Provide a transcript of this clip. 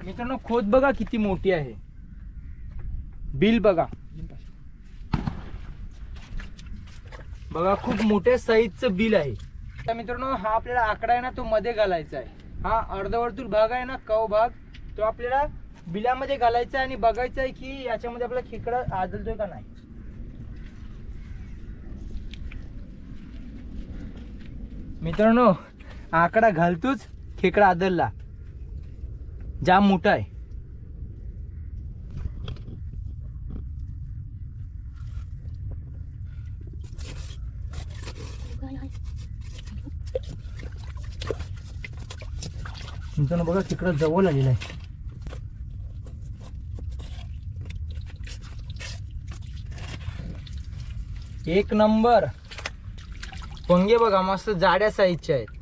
मित्रांनो खोत बघा किती मोठी आहे. बिल बघा बघा खूप मोठ्या साईजचं बिल आहे. तर मित्रांनो हा आपल्याला आकडा आहे ना तो मध्ये घालायचा आहे. हा अर्धवर्तुळ भाग आहे ना कव भाग तो आपल्याला बिलामध्ये घालायचा आहे आणि बघायचं आहे की याच्यामध्ये आपला खेकडा आदळतोय का नाही. मित्रांनो आकडा घालतोच खेकडा आदळला. जाम मोठा आहे. मित्रांनो बघा खेकडा जवळ आलेला आहे. एक नंबर. पंगे बघा मस्त जाड्या साईजचे आहेत.